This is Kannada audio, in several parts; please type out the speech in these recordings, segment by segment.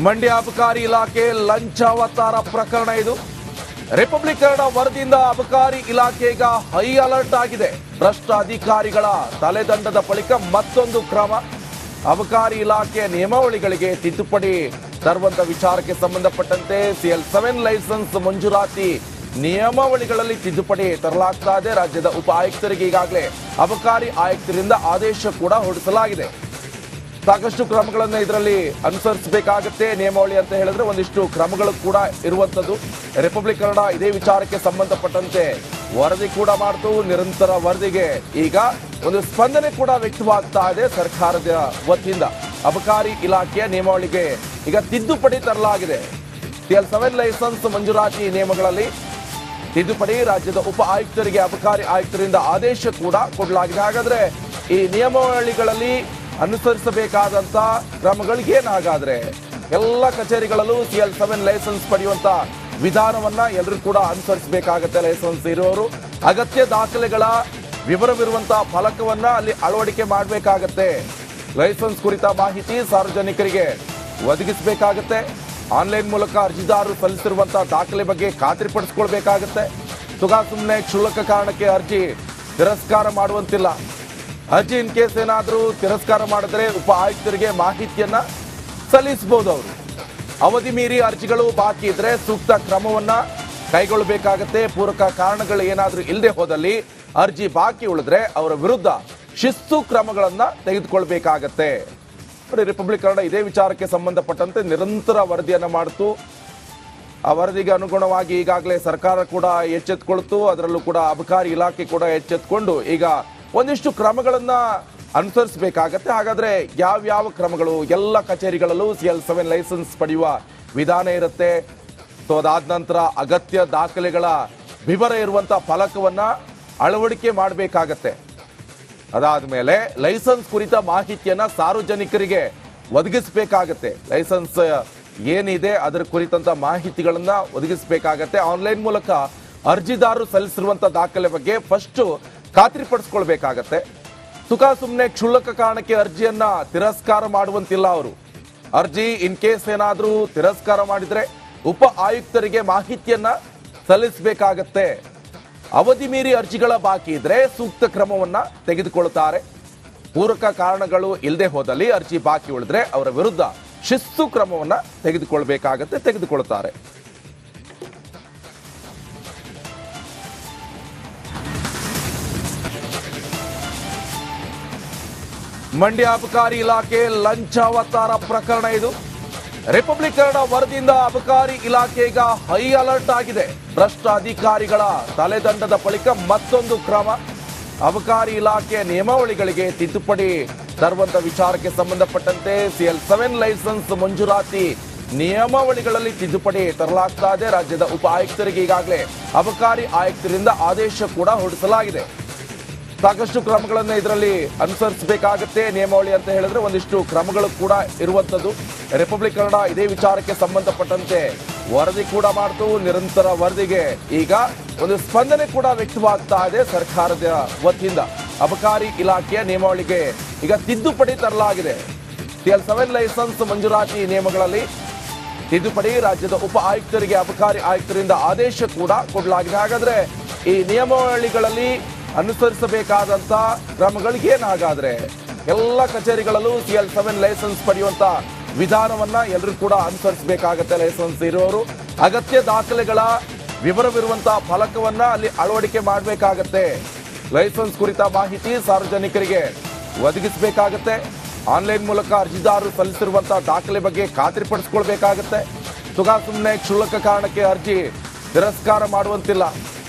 ಮಂಡ್ಯ ಅಬಕಾರಿ ಇಲಾಖೆ ಲಂಚಾವತಾರ ಪ್ರಕರಣ ಇದು. ರಿಪಬ್ಲಿಕನ್ ವರದಿಯಿಂದ ಅಬಕಾರಿ ಇಲಾಖೆ ಈಗ ಹೈ ಅಲರ್ಟ್ ಆಗಿದೆ. ಭ್ರಷ್ಟ ಅಧಿಕಾರಿಗಳ ತಲೆದಂಡದ ಬಳಿಕ ಮತ್ತೊಂದು ಕ್ರಮ. ಅಬಕಾರಿ ಇಲಾಖೆಯ ನಿಯಮಾವಳಿಗಳಿಗೆ ತಿದ್ದುಪಡಿ ತರುವಂತ ವಿಚಾರಕ್ಕೆ ಸಂಬಂಧಪಟ್ಟಂತೆ CL7 ಲೈಸೆನ್ಸ್ ಮಂಜೂರಾತಿ ನಿಯಮಾವಳಿಗಳಲ್ಲಿ ತಿದ್ದುಪಡಿ ತರಲಾಗ್ತಾ ಇದೆ. ರಾಜ್ಯದ ಉಪ ಆಯುಕ್ತರಿಗೆ ಈಗಾಗಲೇ ಅಬಕಾರಿ ಆಯುಕ್ತರಿಂದ ಆದೇಶ ಕೂಡ ಹೊರಡಿಸಲಾಗಿದೆ. ಸಾಕಷ್ಟು ಕ್ರಮಗಳನ್ನು ಇದರಲ್ಲಿ ಅನುಸರಿಸಬೇಕಾಗುತ್ತೆ. ನಿಯಮಾವಳಿ ಅಂತ ಹೇಳಿದ್ರೆ ಒಂದಿಷ್ಟು ಕ್ರಮಗಳು ಕೂಡ ಇರುವಂತದ್ದು. ರಿಪಬ್ಲಿಕ್ ಕನ್ನಡ ಇದೇ ವಿಚಾರಕ್ಕೆ ಸಂಬಂಧಪಟ್ಟಂತೆ ವರದಿ ಕೂಡ ಮಾಡ್ತು. ನಿರಂತರ ವರದಿಗೆ ಈಗ ಒಂದು ಸ್ಪಂದನೆ ಕೂಡ ವ್ಯಕ್ತವಾಗ್ತಾ ಇದೆ ಸರ್ಕಾರದ ವತಿಯಿಂದ. ಅಬಕಾರಿ ಇಲಾಖೆಯ ನಿಯಮಾವಳಿಗೆ ಈಗ ತಿದ್ದುಪಡಿ ತರಲಾಗಿದೆ. CL7 ಲೈಸೆನ್ಸ್ ಮಂಜೂರಾತಿ ನಿಯಮಗಳಲ್ಲಿ ತಿದ್ದುಪಡಿ. ರಾಜ್ಯದ ಉಪ ಆಯುಕ್ತರಿಗೆ ಅಬಕಾರಿ ಆಯುಕ್ತರಿಂದ ಆದೇಶ ಕೂಡ ಕೊಡಲಾಗಿದೆ. ಹಾಗಾದ್ರೆ ಈ ನಿಯಮಾವಳಿಗಳಲ್ಲಿ ಅನುಸರಿಸಬೇಕಾದಂತ ಕ್ರಮಗಳಿಗೇನಾಗಾದ್ರೆ ಎಲ್ಲ ಕಚೇರಿಗಳಲ್ಲೂ CL7 ಲೈಸೆನ್ಸ್ ಪಡೆಯುವಂತ ವಿಧಾನವನ್ನ ಎಲ್ಲರೂ ಕೂಡ ಅನುಸರಿಸಬೇಕಾಗತ್ತೆ. ಲೈಸೆನ್ಸ್ ಇರುವವರು ಅಗತ್ಯ ದಾಖಲೆಗಳ ವಿವರವಿರುವಂತಹ ಫಲಕವನ್ನ ಅಲ್ಲಿ ಅಳವಡಿಕೆ ಮಾಡಬೇಕಾಗತ್ತೆ. ಲೈಸೆನ್ಸ್ ಕುರಿತ ಮಾಹಿತಿ ಸಾರ್ವಜನಿಕರಿಗೆ ಒದಗಿಸಬೇಕಾಗತ್ತೆ. ಆನ್ಲೈನ್ ಮೂಲಕ ಅರ್ಜಿದಾರರು ಸಲ್ಲಿಸಿರುವಂತಹ ದಾಖಲೆ ಬಗ್ಗೆ ಖಾತ್ರಿಪಡಿಸಿಕೊಳ್ಬೇಕಾಗತ್ತೆ. ಸುಮ್ಮನೆ ಕ್ಷುಲ್ಲಕ ಕಾರಣಕ್ಕೆ ಅರ್ಜಿ ತಿರಸ್ಕಾರ ಮಾಡುವಂತಿಲ್ಲ. ಅರ್ಜಿ ಇನ್ ಕೇಸ್ ಏನಾದರೂ ತಿರಸ್ಕಾರ ಮಾಡಿದ್ರೆ ಉಪ ಆಯುಕ್ತರಿಗೆ ಮಾಹಿತಿಯನ್ನ ಸಲ್ಲಿಸಬಹುದು. ಅವರು ಅವಧಿ ಮೀರಿ ಅರ್ಜಿಗಳು ಬಾಕಿ ಇದ್ರೆ ಸೂಕ್ತ ಕ್ರಮವನ್ನ ಕೈಗೊಳ್ಳಬೇಕಾಗತ್ತೆ. ಪೂರಕ ಕಾರಣಗಳು ಏನಾದರೂ ಇಲ್ಲದೆ ಹೋದಲ್ಲಿ ಅರ್ಜಿ ಬಾಕಿ ಉಳಿದ್ರೆ ಅವರ ವಿರುದ್ಧ ಶಿಸ್ತು ಕ್ರಮಗಳನ್ನ ತೆಗೆದುಕೊಳ್ಬೇಕಾಗತ್ತೆ. ರಿಪಬ್ಲಿಕ್ ಕನ್ನಡ ಇದೇ ವಿಚಾರಕ್ಕೆ ಸಂಬಂಧಪಟ್ಟಂತೆ ನಿರಂತರ ವರದಿಯನ್ನ ಮಾಡಿತು. ಆ ವರದಿಗೆ ಅನುಗುಣವಾಗಿ ಈಗಾಗಲೇ ಸರ್ಕಾರ ಕೂಡ ಎಚ್ಚೆತ್ತುಕೊಳ್ತು. ಅದರಲ್ಲೂ ಕೂಡ ಅಬಕಾರಿ ಇಲಾಖೆ ಕೂಡ ಎಚ್ಚೆತ್ತುಕೊಂಡು ಈಗ ಒಂದಿಷ್ಟು ಕ್ರಮಗಳನ್ನ ಅನುಸರಿಸಬೇಕಾಗತ್ತೆ. ಹಾಗಾದ್ರೆ ಯಾವ್ಯಾವ ಕ್ರಮಗಳು? ಎಲ್ಲ ಕಚೇರಿಗಳಲ್ಲೂ CL7 ಲೈಸೆನ್ಸ್ ಪಡೆಯುವ ವಿಧಾನ ಇರುತ್ತೆ. ಅದಾದ ನಂತರ ಅಗತ್ಯ ದಾಖಲೆಗಳ ವಿವರ ಇರುವಂತಹ ಫಲಕವನ್ನ ಅಳವಡಿಕೆ ಮಾಡಬೇಕಾಗತ್ತೆ. ಅದಾದ ಮೇಲೆ ಲೈಸೆನ್ಸ್ ಕುರಿತ ಮಾಹಿತಿಯನ್ನ ಸಾರ್ವಜನಿಕರಿಗೆ ಒದಗಿಸಬೇಕಾಗತ್ತೆ. ಲೈಸೆನ್ಸ್ ಏನಿದೆ ಅದರ ಕುರಿತಂತ ಮಾಹಿತಿಗಳನ್ನ ಒದಗಿಸಬೇಕಾಗತ್ತೆ. ಆನ್ಲೈನ್ ಮೂಲಕ ಅರ್ಜಿದಾರರು ಸಲ್ಲಿಸಿರುವಂತಹ ದಾಖಲೆ ಬಗ್ಗೆ ಫಸ್ಟ್ ಖಾತ್ರಿಪಡಿಸ್ಕೊಳ್ಬೇಕಾಗತ್ತೆ. ಸುಮ್ಮನೆ ಕ್ಷುಲ್ಲಕ ಕಾರಣಕ್ಕೆ ಅರ್ಜಿಯನ್ನ ತಿರಸ್ಕಾರ ಮಾಡುವಂತಿಲ್ಲ. ಅವರು ಅರ್ಜಿ ಇನ್ ಕೇಸ್ ಏನಾದರೂ ತಿರಸ್ಕಾರ ಮಾಡಿದ್ರೆ ಉಪ ಆಯುಕ್ತರಿಗೆ ಮಾಹಿತಿಯನ್ನ ಸಲ್ಲಿಸಬೇಕಾಗತ್ತೆ. ಅವಧಿ ಮೀರಿ ಅರ್ಜಿಗಳ ಬಾಕಿ ಇದ್ರೆ ಸೂಕ್ತ ಕ್ರಮವನ್ನ ತೆಗೆದುಕೊಳ್ಳುತ್ತಾರೆ. ಪೂರಕ ಕಾರಣಗಳು ಇಲ್ಲದೆ ಹೋದಲ್ಲಿ ಅರ್ಜಿ ಬಾಕಿ ಉಳಿದ್ರೆ ಅವರ ವಿರುದ್ಧ ಶಿಸ್ತು ಕ್ರಮವನ್ನ ತೆಗೆದುಕೊಳ್ತಾರೆ. ಮಂಡ್ಯ ಅಬಕಾರಿ ಇಲಾಖೆ ಲಂಚಾವತಾರ ಪ್ರಕರಣ ಇದು. ರಿಪಬ್ಲಿಕ್ ಕನ್ನಡ ವರದಿಯಿಂದ ಅಬಕಾರಿ ಇಲಾಖೆ ಈಗ ಹೈ ಅಲರ್ಟ್ ಆಗಿದೆ. ಭ್ರಷ್ಟ ಅಧಿಕಾರಿಗಳ ತಲೆದಂಡದ ಬಳಿಕ ಮತ್ತೊಂದು ಕ್ರಮ. ಅಬಕಾರಿ ಇಲಾಖೆಯ ನಿಯಮಾವಳಿಗಳಿಗೆ ತಿದ್ದುಪಡಿ ತರುವಂತ ವಿಚಾರಕ್ಕೆ ಸಂಬಂಧಪಟ್ಟಂತೆ CL7 ಲೈಸೆನ್ಸ್ ಮಂಜೂರಾತಿ ನಿಯಮಾವಳಿಗಳಲ್ಲಿ ತಿದ್ದುಪಡಿ ತರಲಾಗ್ತಾ ಇದೆ. ರಾಜ್ಯದ ಉಪ ಆಯುಕ್ತರಿಗೆ ಈಗಾಗಲೇ ಅಬಕಾರಿ ಆಯುಕ್ತರಿಂದ ಆದೇಶ ಕೂಡ ಹೊರಡಿಸಲಾಗಿದೆ. ಸಾಕಷ್ಟು ಕ್ರಮಗಳನ್ನು ಇದರಲ್ಲಿ ಅನುಸರಿಸಬೇಕಾಗತ್ತೆ. ನಿಯಮಾವಳಿ ಅಂತ ಹೇಳಿದ್ರೆ ಒಂದಿಷ್ಟು ಕ್ರಮಗಳು ಕೂಡ ಇರುವಂತದ್ದು. ರಿಪಬ್ಲಿಕ್ ಕನ್ನಡ ಇದೇ ವಿಚಾರಕ್ಕೆ ಸಂಬಂಧಪಟ್ಟಂತೆ ವರದಿ ಕೂಡ ಮಾಡ್ತು. ನಿರಂತರ ವರದಿಗೆ ಈಗ ಒಂದು ಸ್ಪಂದನೆ ಕೂಡ ವ್ಯಕ್ತವಾಗ್ತಾ ಇದೆ ಸರ್ಕಾರದ ವತಿಯಿಂದ. ಅಬಕಾರಿ ಇಲಾಖೆಯ ನಿಯಮಾವಳಿಗೆ ಈಗ ತಿದ್ದುಪಡಿ ತರಲಾಗಿದೆ. CL7 ಲೈಸೆನ್ಸ್ ಮಂಜೂರಾತಿ ನಿಯಮಗಳಲ್ಲಿ ತಿದ್ದುಪಡಿ. ರಾಜ್ಯದ ಉಪ ಆಯುಕ್ತರಿಗೆ ಅಬಕಾರಿ ಆಯುಕ್ತರಿಂದ ಆದೇಶ ಕೂಡ ಕೊಡಲಾಗಿದೆ. ಹಾಗಾದ್ರೆ ಈ ನಿಯಮಾವಳಿಗಳಲ್ಲಿ ಅನುಸರಿಸಬೇಕಾದಂತ ಕ್ರಮಗಳಿಗೇನಾಗಾದ್ರೆ ಎಲ್ಲ ಕಚೇರಿಗಳಲ್ಲೂ CL7 ಲೈಸೆನ್ಸ್ ಪಡೆಯುವಂತ ವಿಧಾನವನ್ನ ಎಲ್ಲರೂ ಕೂಡ ಅನುಸರಿಸಬೇಕಾಗತ್ತೆ. ಲೈಸೆನ್ಸ್ ಇರುವವರು ಅಗತ್ಯ ದಾಖಲೆಗಳ ವಿವರವಿರುವಂತಹ ಫಲಕವನ್ನ ಅಲ್ಲಿ ಅಳವಡಿಕೆ ಮಾಡಬೇಕಾಗತ್ತೆ. ಲೈಸೆನ್ಸ್ ಕುರಿತ ಮಾಹಿತಿ ಸಾರ್ವಜನಿಕರಿಗೆ ಒದಗಿಸಬೇಕಾಗತ್ತೆ. ಆನ್ಲೈನ್ ಮೂಲಕ ಅರ್ಜಿದಾರರು ಸಲ್ಲಿಸಿರುವಂತಹ ದಾಖಲೆ ಬಗ್ಗೆ ಖಾತ್ರಿಪಡಿಸಿಕೊಳ್ಬೇಕಾಗತ್ತೆ. ಸುಮ್ಮನೆ ಕ್ಷುಲ್ಲಕ ಕಾರಣಕ್ಕೆ ಅರ್ಜಿ ತಿರಸ್ಕಾರ ಮಾಡುವಂತಿಲ್ಲ.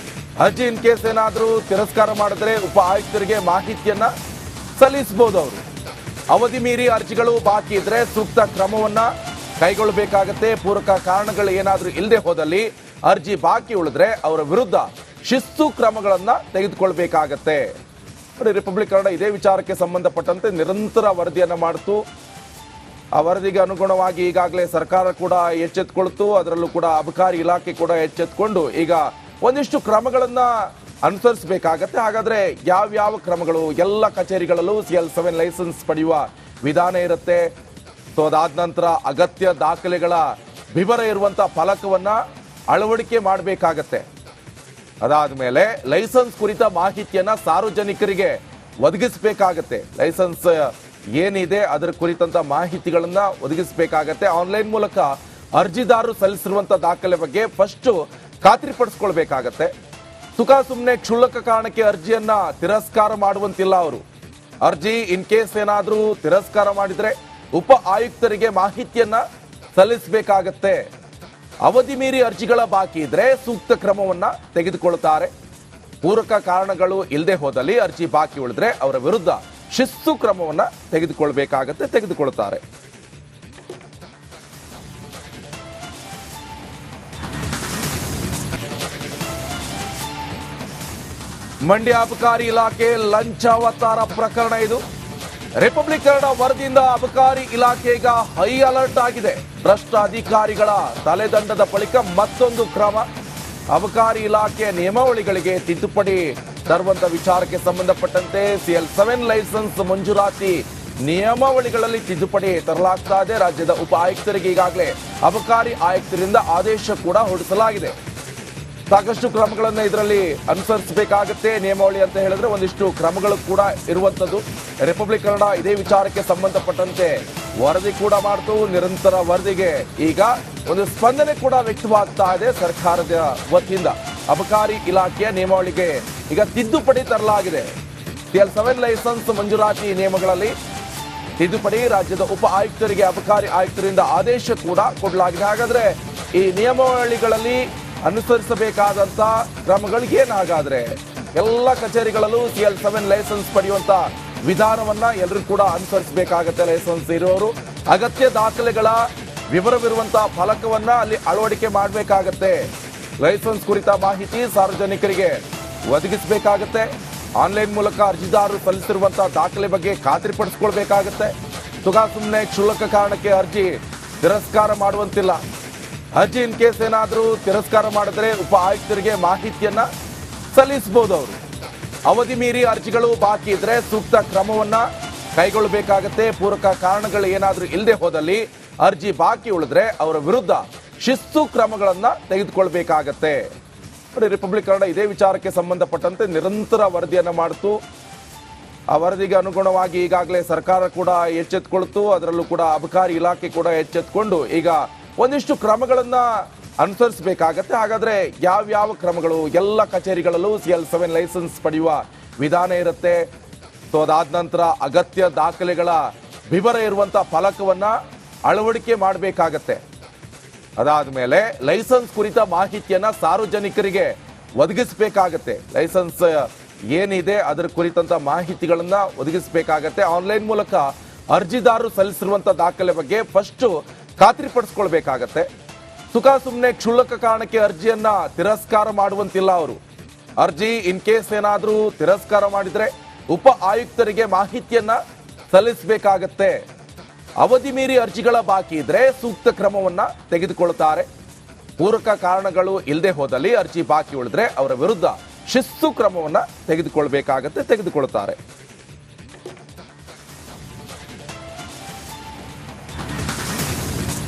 ಅರ್ಜಿ ಇನ್ ಕೇಸ್ ಏನಾದರೂ ತಿರಸ್ಕಾರ ಮಾಡಿದ್ರೆ ಉಪ ಆಯುಕ್ತರಿಗೆ ಮಾಹಿತಿಯನ್ನ ಸಲ್ಲಿಸಬಹುದು. ಅವರು ಅವಧಿ ಮೀರಿ ಅರ್ಜಿಗಳು ಬಾಕಿ ಇದ್ರೆ ಸೂಕ್ತ ಕ್ರಮವನ್ನ ಕೈಗೊಳ್ಳಬೇಕಾಗತ್ತೆ. ಪೂರಕ ಕಾರಣಗಳು ಏನಾದರೂ ಇಲ್ಲದೆ ಹೋದಲ್ಲಿ ಅರ್ಜಿ ಬಾಕಿ ಉಳಿದ್ರೆ ಅವರ ವಿರುದ್ಧ ಶಿಸ್ತು ಕ್ರಮಗಳನ್ನ ತೆಗೆದುಕೊಳ್ಬೇಕಾಗತ್ತೆ. ರಿಪಬ್ಲಿಕ್ ಕನ್ನಡ ಇದೇ ವಿಚಾರಕ್ಕೆ ಸಂಬಂಧಪಟ್ಟಂತೆ ನಿರಂತರ ವರದಿಯನ್ನ ಮಾಡ್ತು. ಆ ವರದಿಗೆ ಅನುಗುಣವಾಗಿ ಈಗಾಗಲೇ ಸರ್ಕಾರ ಕೂಡ ಎಚ್ಚೆತ್ತುಕೊಳ್ತು. ಅದರಲ್ಲೂ ಕೂಡ ಅಬಕಾರಿ ಇಲಾಖೆ ಕೂಡ ಎಚ್ಚೆತ್ತುಕೊಂಡು ಈಗ ಒಂದಿಷ್ಟು ಕ್ರಮಗಳನ್ನ ಅನುಸರಿಸಬೇಕಾಗತ್ತೆ. ಹಾಗಾದ್ರೆ ಯಾವ್ಯಾವ ಕ್ರಮಗಳು? ಎಲ್ಲ ಕಚೇರಿಗಳಲ್ಲೂ CL7 ಲೈಸೆನ್ಸ್ ಪಡೆಯುವ ವಿಧಾನ ಇರುತ್ತೆ. ಸೊ ಅದಾದ ನಂತರ ಅಗತ್ಯ ದಾಖಲೆಗಳ ವಿವರ ಇರುವಂತಹ ಫಲಕವನ್ನ ಅಳವಡಿಕೆ ಮಾಡಬೇಕಾಗತ್ತೆ. ಅದಾದ ಮೇಲೆ ಲೈಸೆನ್ಸ್ ಕುರಿತ ಮಾಹಿತಿಯನ್ನ ಸಾರ್ವಜನಿಕರಿಗೆ ಒದಗಿಸಬೇಕಾಗತ್ತೆ. ಲೈಸೆನ್ಸ್ ಏನಿದೆ ಅದರ ಕುರಿತಂತ ಮಾಹಿತಿಗಳನ್ನ ಒದಗಿಸಬೇಕಾಗತ್ತೆ. ಆನ್ಲೈನ್ ಮೂಲಕ ಅರ್ಜಿದಾರರು ಸಲ್ಲಿಸಿರುವಂತಹ ದಾಖಲೆ ಬಗ್ಗೆ ಫಸ್ಟ್ ಖಾತ್ರಿಪಡಿಸ್ಕೊಳ್ಬೇಕಾಗತ್ತೆ. ಸುಮ್ಮನೆ ಕ್ಷುಲ್ಲಕ ಕಾರಣಕ್ಕೆ ಅರ್ಜಿಯನ್ನ ತಿರಸ್ಕಾರ ಮಾಡುವಂತಿಲ್ಲ ಅವರು. ಅರ್ಜಿ ಇನ್ ಕೇಸ್ ಏನಾದ್ರೂ ತಿರಸ್ಕಾರ ಮಾಡಿದ್ರೆ ಉಪ ಆಯುಕ್ತರಿಗೆ ಮಾಹಿತಿಯನ್ನ ಸಲ್ಲಿಸಬೇಕಾಗತ್ತೆ. ಅವಧಿ ಮೀರಿ ಅರ್ಜಿಗಳ ಬಾಕಿ ಇದ್ರೆ ಸೂಕ್ತ ಕ್ರಮವನ್ನ ತೆಗೆದುಕೊಳ್ಳುತ್ತಾರೆ. ಪೂರಕ ಕಾರಣಗಳು ಇಲ್ಲದೆ ಹೋದಲ್ಲಿ ಅರ್ಜಿ ಬಾಕಿ ಉಳಿದ್ರೆ ಅವರ ವಿರುದ್ಧ ಶಿಸ್ತು ಕ್ರಮವನ್ನ ತೆಗೆದುಕೊಳ್ತಾರೆ. ಮಂಡ್ಯ ಅಬಕಾರಿ ಇಲಾಖೆ ಲಂಚಾವತಾರ ಪ್ರಕರಣ ಇದು. ರಿಪಬ್ಲಿಕ್ ಕನ್ನಡ ವರದಿಯಿಂದ ಅಬಕಾರಿ ಇಲಾಖೆ ಈಗ ಹೈ ಅಲರ್ಟ್ ಆಗಿದೆ. ಭ್ರಷ್ಟ ಅಧಿಕಾರಿಗಳ ತಲೆದಂಡದ ಬಳಿಕ ಮತ್ತೊಂದು ಕ್ರಮ. ಅಬಕಾರಿ ಇಲಾಖೆಯ ನಿಯಮಾವಳಿಗಳಿಗೆ ತಿದ್ದುಪಡಿ ತರುವಂತ ವಿಚಾರಕ್ಕೆ ಸಂಬಂಧಪಟ್ಟಂತೆ CL7 ಲೈಸೆನ್ಸ್ ಮಂಜೂರಾತಿ ನಿಯಮಾವಳಿಗಳಲ್ಲಿ ತಿದ್ದುಪಡಿ ತರಲಾಗ್ತಾ ಇದೆ. ರಾಜ್ಯದ ಉಪ ಆಯುಕ್ತರಿಗೆ ಈಗಾಗಲೇ ಅಬಕಾರಿ ಆಯುಕ್ತರಿಂದ ಆದೇಶ ಕೂಡ ಹೊರಡಿಸಲಾಗಿದೆ. ಸಾಕಷ್ಟು ಕ್ರಮಗಳನ್ನು ಇದರಲ್ಲಿ ಅನುಸರಿಸಬೇಕಾಗುತ್ತೆ. ನಿಯಮಾವಳಿ ಅಂತ ಹೇಳಿದ್ರೆ ಒಂದಿಷ್ಟು ಕ್ರಮಗಳು ಕೂಡ ಇರುವಂತದ್ದು. ರಿಪಬ್ಲಿಕ್ ಕನ್ನಡ ಇದೇ ವಿಚಾರಕ್ಕೆ ಸಂಬಂಧಪಟ್ಟಂತೆ ವರದಿ ಕೂಡ ಮಾಡ್ತು. ನಿರಂತರ ವರದಿಗೆ ಈಗ ಒಂದು ಸ್ಪಂದನೆ ಕೂಡ ವ್ಯಕ್ತವಾಗ್ತಾ ಇದೆ ಸರ್ಕಾರದ ವತಿಯಿಂದ. ಅಬಕಾರಿ ಇಲಾಖೆಯ ನಿಯಮಾವಳಿಗೆ ಈಗ ತಿದ್ದುಪಡಿ ತರಲಾಗಿದೆ. CL7 ಲೈಸೆನ್ಸ್ ಮಂಜೂರಾತಿ ನಿಯಮಗಳಲ್ಲಿ ತಿದ್ದುಪಡಿ. ರಾಜ್ಯದ ಉಪ ಆಯುಕ್ತರಿಗೆ ಅಬಕಾರಿ ಆಯುಕ್ತರಿಂದ ಆದೇಶ ಕೂಡ ಕೊಡಲಾಗಿದೆ. ಹಾಗಾದ್ರೆ ಈ ನಿಯಮಾವಳಿಗಳಲ್ಲಿ ಅನುಸರಿಸಬೇಕಾದಂತ ಕ್ರಮಗಳು ಏನಾಗಾದ್ರೆ ಎಲ್ಲ ಕಚೇರಿಗಳಲ್ಲೂ CL7 ಲೈಸೆನ್ಸ್ ಪಡೆಯುವಂತ ವಿಧಾನವನ್ನ ಎಲ್ಲರೂ ಕೂಡ ಅನುಸರಿಸಬೇಕಾಗತ್ತೆ. ಲೈಸೆನ್ಸ್ ಇರುವವರು ಅಗತ್ಯ ದಾಖಲೆಗಳ ವಿವರವಿರುವಂತಹ ಫಲಕವನ್ನ ಅಲ್ಲಿ ಅಳವಡಿಕೆ ಮಾಡಬೇಕಾಗತ್ತೆ. ಲೈಸೆನ್ಸ್ ಕುರಿತ ಮಾಹಿತಿ ಸಾರ್ವಜನಿಕರಿಗೆ ಒದಗಿಸಬೇಕಾಗತ್ತೆ. ಆನ್ಲೈನ್ ಮೂಲಕ ಅರ್ಜಿದಾರರು ಸಲ್ಲಿಸಿರುವಂತಹ ದಾಖಲೆ ಬಗ್ಗೆ ಖಾತ್ರಿಪಡಿಸಿಕೊಳ್ಬೇಕಾಗತ್ತೆ. ಸುಮ್ಮನೆ ಕ್ಷುಲ್ಲಕ ಕಾರಣಕ್ಕೆ ಅರ್ಜಿ ತಿರಸ್ಕಾರ ಮಾಡುವಂತಿಲ್ಲ. ಅರ್ಜಿ ಇನ್ ಕೇಸ್ ಏನಾದರೂ ತಿರಸ್ಕಾರ ಮಾಡಿದ್ರೆ ಉಪ ಆಯುಕ್ತರಿಗೆ ಮಾಹಿತಿಯನ್ನ ಸಲ್ಲಿಸಬಹುದು ಅವರು. ಅವಧಿ ಮೀರಿ ಅರ್ಜಿಗಳು ಬಾಕಿ ಇದ್ರೆ ಸೂಕ್ತ ಕ್ರಮವನ್ನ ಕೈಗೊಳ್ಳಬೇಕಾಗತ್ತೆ. ಪೂರಕ ಕಾರಣಗಳು ಏನಾದರೂ ಇಲ್ಲದೆ ಹೋದಲ್ಲಿ ಅರ್ಜಿ ಬಾಕಿ ಉಳಿದ್ರೆ ಅವರ ವಿರುದ್ಧ ಶಿಸ್ತು ಕ್ರಮಗಳನ್ನ ತೆಗೆದುಕೊಳ್ಬೇಕಾಗತ್ತೆ. ರಿಪಬ್ಲಿಕ್ ಕನ್ನಡ ಇದೇ ವಿಚಾರಕ್ಕೆ ಸಂಬಂಧಪಟ್ಟಂತೆ ನಿರಂತರ ವರದಿಯನ್ನ ಮಾಡಿತು. ಆ ವರದಿಗೆ ಅನುಗುಣವಾಗಿ ಈಗಾಗಲೇ ಸರ್ಕಾರ ಕೂಡ ಎಚ್ಚೆತ್ತುಕೊಳ್ತು. ಅದರಲ್ಲೂ ಕೂಡ ಅಬಕಾರಿ ಇಲಾಖೆ ಕೂಡ ಎಚ್ಚೆತ್ತುಕೊಂಡು ಈಗ ಒಂದಿಷ್ಟು ಕ್ರಮಗಳನ್ನ ಅನುಸರಿಸಬೇಕಾಗತ್ತೆ. ಹಾಗಾದ್ರೆ ಯಾವ ಕ್ರಮಗಳು? ಎಲ್ಲ ಕಚೇರಿಗಳಲ್ಲೂ CL7 ಲೈಸೆನ್ಸ್ ಪಡೆಯುವ ವಿಧಾನ ಇರುತ್ತೆ. ಸೊ ಅದಾದ ನಂತರ ಅಗತ್ಯ ದಾಖಲೆಗಳ ವಿವರ ಇರುವಂತಹ ಫಲಕವನ್ನ ಅಳವಡಿಕೆ ಮಾಡಬೇಕಾಗತ್ತೆ. ಅದಾದ ಮೇಲೆ ಲೈಸೆನ್ಸ್ ಕುರಿತ ಮಾಹಿತಿಯನ್ನ ಸಾರ್ವಜನಿಕರಿಗೆ ಒದಗಿಸಬೇಕಾಗತ್ತೆ. ಲೈಸೆನ್ಸ್ ಏನಿದೆ ಅದರ ಕುರಿತಂತ ಮಾಹಿತಿಗಳನ್ನ ಒದಗಿಸಬೇಕಾಗತ್ತೆ. ಆನ್ಲೈನ್ ಮೂಲಕ ಅರ್ಜಿದಾರರು ಸಲ್ಲಿಸಿರುವಂತಹ ದಾಖಲೆ ಬಗ್ಗೆ ಫಸ್ಟ್ ಖಾತ್ರಿಪಡಿಸ್ಕೊಳ್ಬೇಕಾಗತ್ತೆ. ಸುಮ್ಮನೆ ಕ್ಷುಲ್ಲಕ ಕಾರಣಕ್ಕೆ ಅರ್ಜಿಯನ್ನ ತಿರಸ್ಕಾರ ಮಾಡುವಂತಿಲ್ಲ ಅವರು. ಅರ್ಜಿ ಇನ್ ಕೇಸ್ ಏನಾದರೂ ತಿರಸ್ಕಾರ ಮಾಡಿದ್ರೆ ಉಪ ಆಯುಕ್ತರಿಗೆ ಮಾಹಿತಿಯನ್ನ ಸಲ್ಲಿಸಬೇಕಾಗತ್ತೆ. ಅವಧಿ ಮೀರಿ ಅರ್ಜಿಗಳ ಬಾಕಿ ಇದ್ರೆ ಸೂಕ್ತ ಕ್ರಮವನ್ನ ತೆಗೆದುಕೊಳ್ಳುತ್ತಾರೆ. ಪೂರಕ ಕಾರಣಗಳು ಇಲ್ಲದೆ ಹೋದಲ್ಲಿ ಅರ್ಜಿ ಬಾಕಿ ಉಳಿದ್ರೆ ಅವರ ವಿರುದ್ಧ ಶಿಸ್ತು ಕ್ರಮವನ್ನ ತೆಗೆದುಕೊಳ್ತಾರೆ.